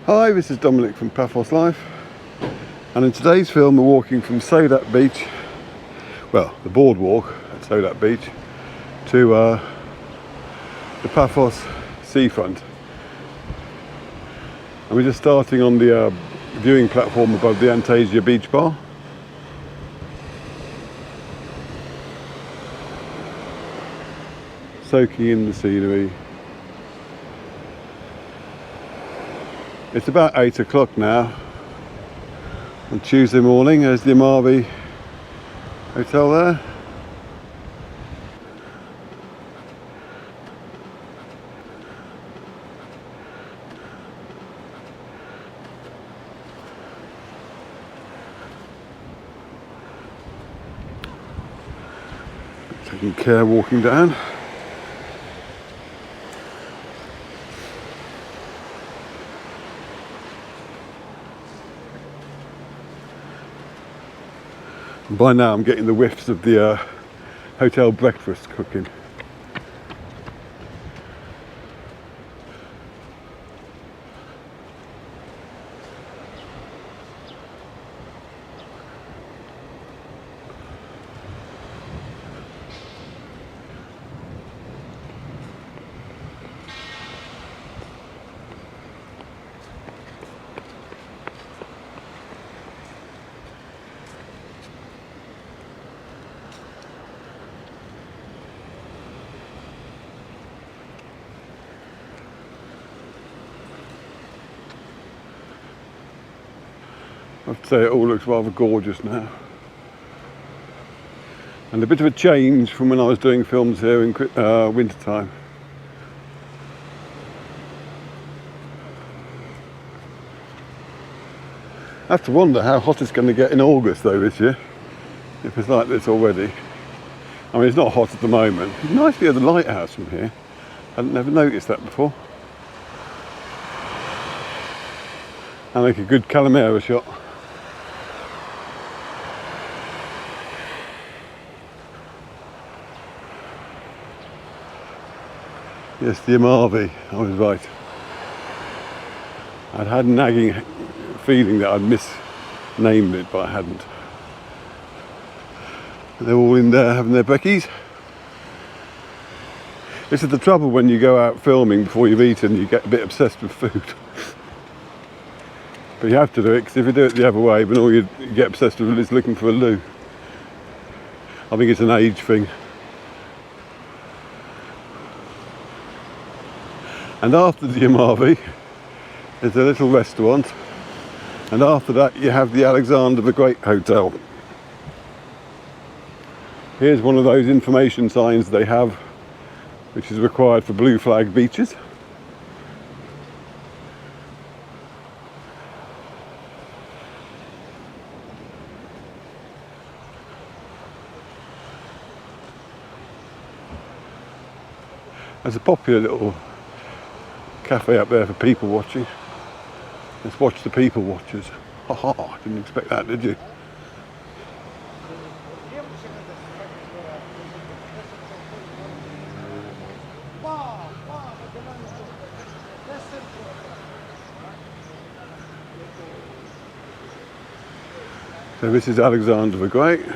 Hi, this is Dominic from Paphos Life, and in today's film we're walking from SODAP Beach, well, the boardwalk at SODAP Beach, to the Paphos seafront. And we're just starting on the viewing platform above the Panagia beach bar. Soaking in the scenery. It's about 8 o'clock now on Tuesday morning. There's the Amavi hotel there. Taking care walking down. By now I'm getting the whiffs of the hotel breakfast cooking. I have to say it all looks rather gorgeous now. And a bit of a change from when I was doing films here in winter time. I have to wonder how hot it's going to get in August though this year, if it's like this already. I mean, it's not hot at the moment. It's nice to hear the lighthouse from here. I'd never noticed that before. And make a good Almyra shot. Yes, the Amavi, I was right. I'd had a nagging feeling that I'd misnamed it, but I hadn't. They're all in there having their brekkies. This is the trouble when you go out filming before you've eaten, you get a bit obsessed with food. But you have to do it, because if you do it the other way, then all you get obsessed with is looking for a loo. I think it's an age thing. And after the Amavi, there's a little restaurant, and after that you have the Alexander the Great Hotel. Here's one of those information signs they have, which is required for blue flag beaches. There's a popular little cafe up there for people watching. Let's watch the people watchers. Haha, didn't expect that, did you? So this is Alexander the Great.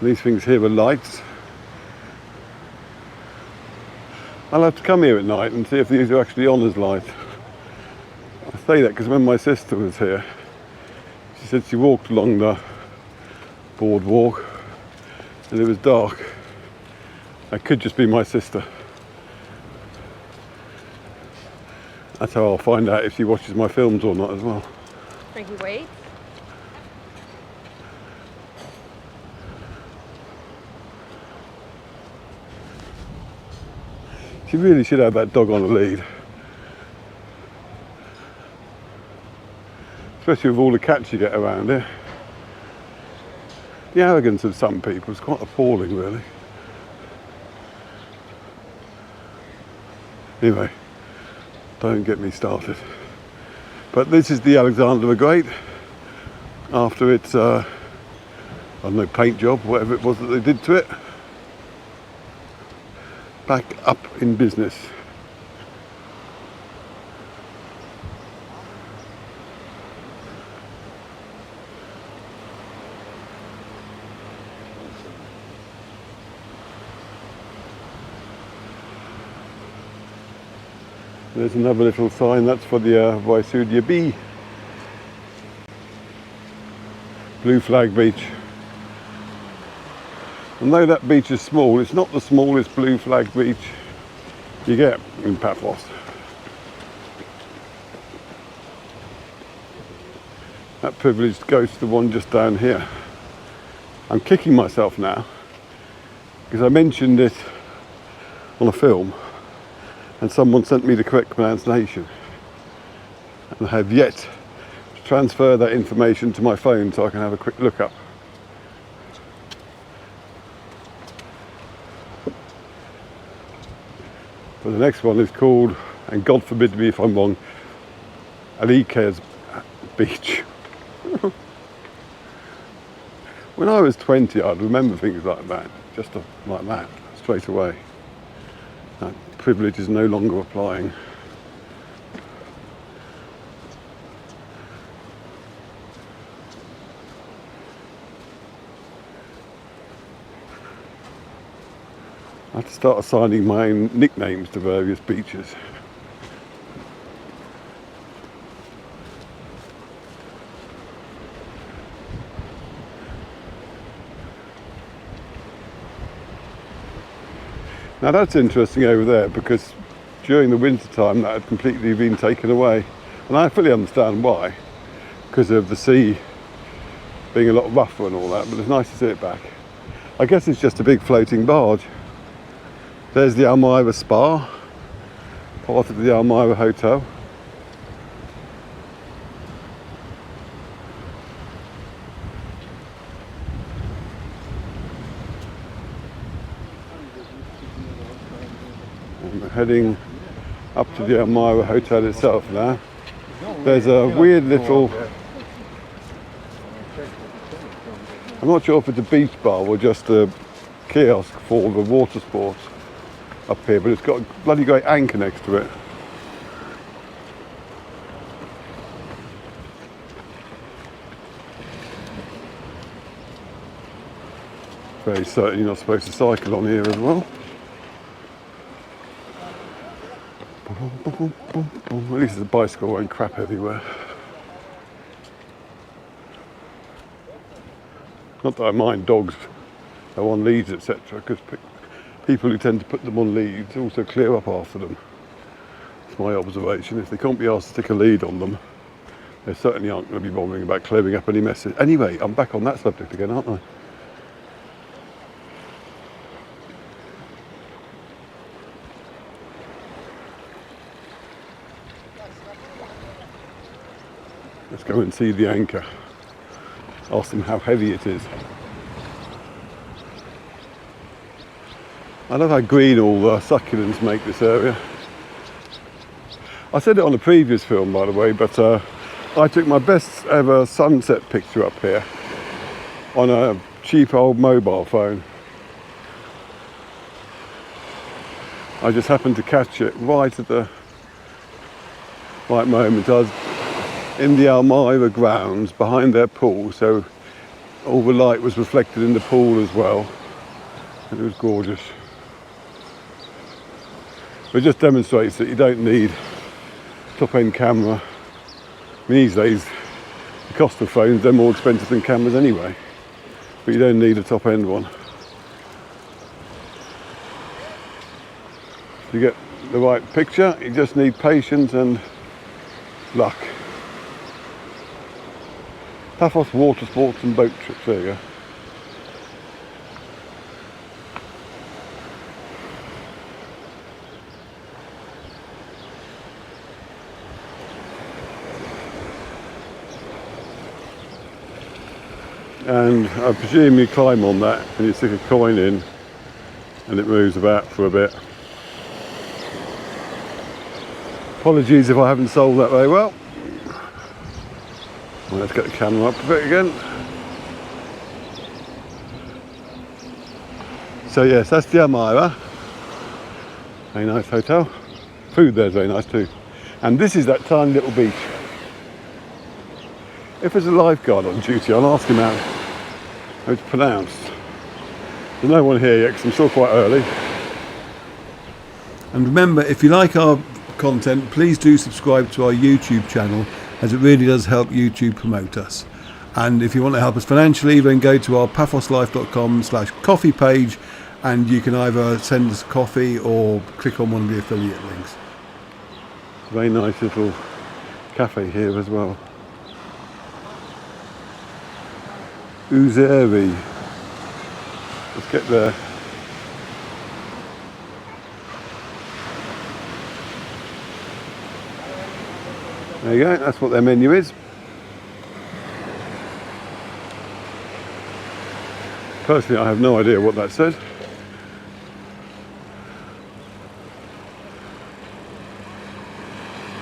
These things here are lights. I'll have to come here at night and see if these are actually on as light. I say that because when my sister was here, she said she walked along the boardwalk and it was dark. That could just be my sister. That's how I'll find out if she watches my films or not as well. Frankie, wait. She really should have that dog on a lead. Especially with all the cats you get around here. The arrogance of some people is quite appalling, really. Anyway, don't get me started. But this is the Alexander the Great. After its, I don't know, paint job, whatever it was that they did to it. Back up in business. There's another little sign, that's for the SODAP Beach, Blue Flag Beach. And though that beach is small, it's not the smallest blue flag beach you get in Paphos. That privilege goes to the one just down here. I'm kicking myself now because I mentioned it on a film and someone sent me the correct pronunciation, and I have yet to transfer that information to my phone so I can have a quick look up. But the next one is called, and God forbid me if I'm wrong, Kathikas Beach. When I was 20, I'd remember things like that, just like that, straight away. That privilege is no longer applying. I had to start assigning my own nicknames to various beaches. Now that's interesting over there, because during the winter time that had completely been taken away, and I fully understand why, because of the sea being a lot rougher and all that, but it's nice to see it back. I guess it's just a big floating barge. There's the Almyra Spa, part of the Almyra Hotel. And we're heading up to the Almyra Hotel itself now. There's a weird little, I'm not sure if it's a beach bar or just a kiosk for the water sports up here, but it's got a bloody great anchor next to it. Very certain you're not supposed to cycle on here as well. At least there's a bicycle won't crap everywhere. Not that I mind dogs are on leads, etc., because people who tend to put them on leads also clear up after them. It's my observation. If they can't be asked to stick a lead on them, they certainly aren't going to be bothering about clearing up any messes. Anyway, I'm back on that subject again, aren't I? Let's go and see the anchor. Ask them how heavy it is. I love how green all the succulents make this area. I said it on a previous film, by the way, but I took my best ever sunset picture up here on a cheap old mobile phone. I just happened to catch it right at the right moment. I was in the Almyra grounds behind their pool, so all the light was reflected in the pool as well, and it was gorgeous. It just demonstrates that you don't need a top-end camera. I mean, these days the cost of phones, they're more expensive than cameras anyway, but you don't need a top-end one. To get the right picture, you just need patience and luck. Paphos water sports and boat trips, there you go. And I presume you climb on that and you stick a coin in and it moves about for a bit. Apologies if I haven't sold that very well. Well, let's get the camera up a bit again. So yes, that's the Almyra. Very nice hotel. Food there's very nice too. And this is that tiny little beach. If there's a lifeguard on duty, I'll ask him how it's pronounced. There's no one here yet because I'm still quite early. And remember, if you like our content, please do subscribe to our YouTube channel, as it really does help YouTube promote us. And if you want to help us financially, then go to our paphoslife.com/coffee page, and you can either send us a coffee or click on one of the affiliate links. Very nice little cafe here as well. Uzeri. Let's get there. There you go, that's what their menu is. Personally, I have no idea what that said.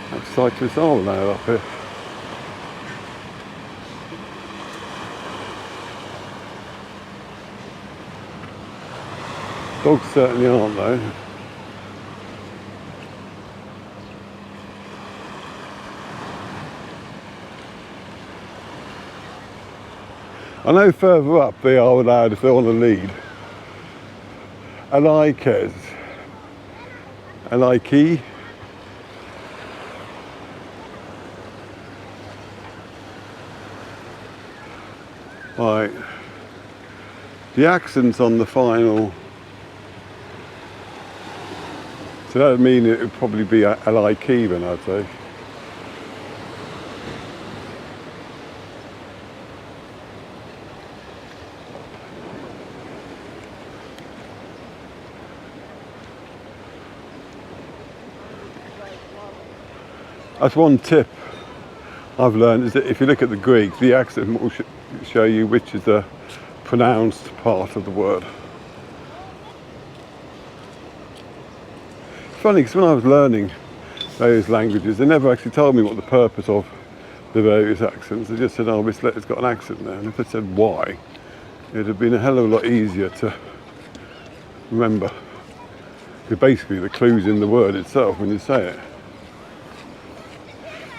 That's Cyprus Island now up here. Dogs certainly aren't though. I know further up they are allowed if they're on a lead. Alaikes. Alaiki. Right. The accents on the final. So that would mean it would probably be Alaiki then, I'd say. That's one tip I've learned, is that if you look at the Greek, the accent will show you which is the pronounced part of the word. It's funny because when I was learning various languages, they never actually told me what the purpose of the various accents. They just said, oh, this letter's got an accent there. And if they said why, it would have been a hell of a lot easier to remember. Because basically the clue's in the word itself when you say it.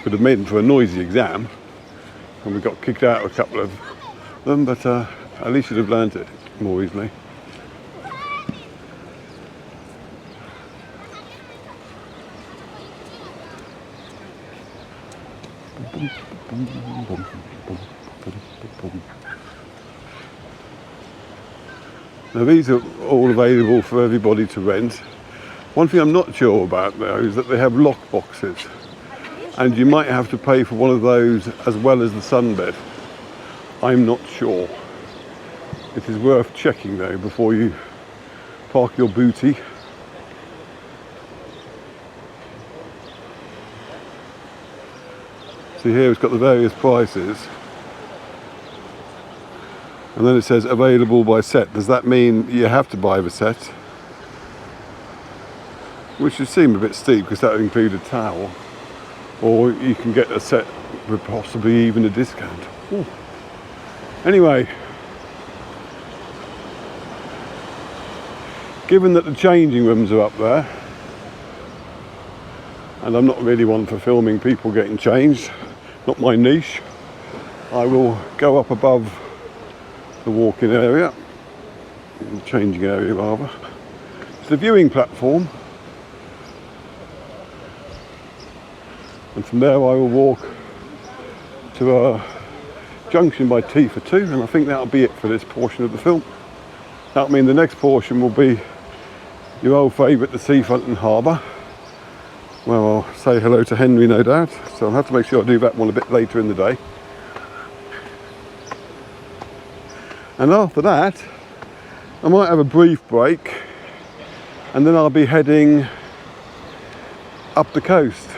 Could have made them for a noisy exam, and we got kicked out of a couple of them, but at least you'd have learnt it more easily. Now these are all available for everybody to rent. One thing I'm not sure about though is that they have lock boxes. And you might have to pay for one of those as well as the sunbed. I'm not sure. It is worth checking though before you park your booty. See here it's got the various prices. And then it says available by set. Does that mean you have to buy the set? Which would seem a bit steep because that would include a towel. Or you can get a set with possibly even a discount. Ooh. Anyway, given that the changing rooms are up there, and I'm not really one for filming people getting changed, not my niche, I will go up above the walking area, the changing area rather. It's the viewing platform. And from there I will walk to a junction by T for 2, and I think that'll be it for this portion of the film. That'll mean the next portion will be your old favourite, the seafront and harbour. Well, I'll say hello to Henry no doubt, so I'll have to make sure I do that one a bit later in the day. And after that, I might have a brief break, and then I'll be heading up the coast,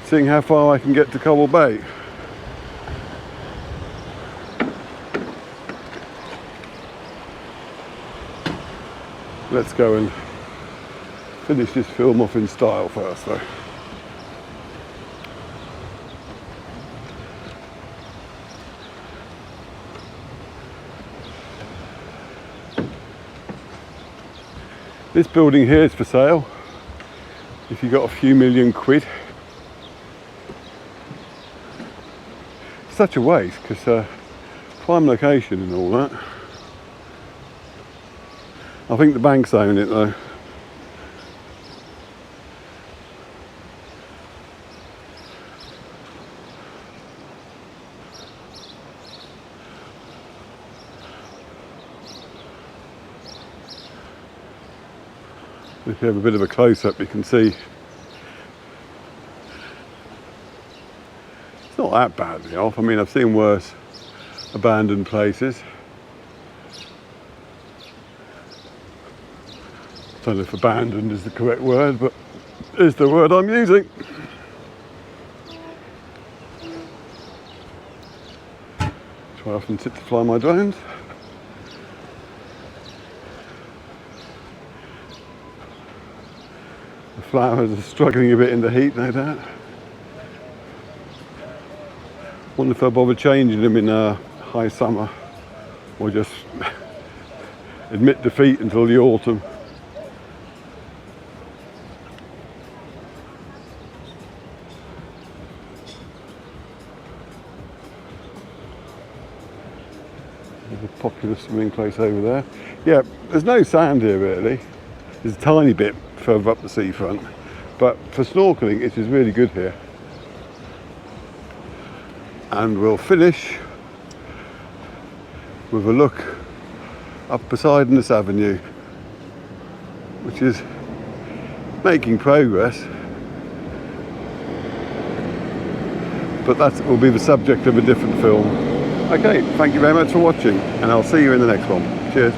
seeing how far I can get to Cobble Bay. Let's go and finish this film off in style first though. This building here is for sale if you got a few million quid. Such a waste because prime location and all that. I think the banks own it though. If you have a bit of a close-up, you can see it's not that badly off. I mean, I've seen worse abandoned places. I don't know if abandoned is the correct word, but it's the word I'm using. That's where I often sit to fly my drones. The flowers are struggling a bit in the heat, no doubt. Wonder if I'll bother changing them in high summer, or just admit defeat until the autumn. There's a popular swimming place over there. Yeah, there's no sand here really. There's a tiny bit further up the seafront, but for snorkeling it is really good here. And we'll finish with a look up beside this avenue, which is making progress, but that will be the subject of a different film. Okay, thank you very much for watching, and I'll see you in the next one. Cheers.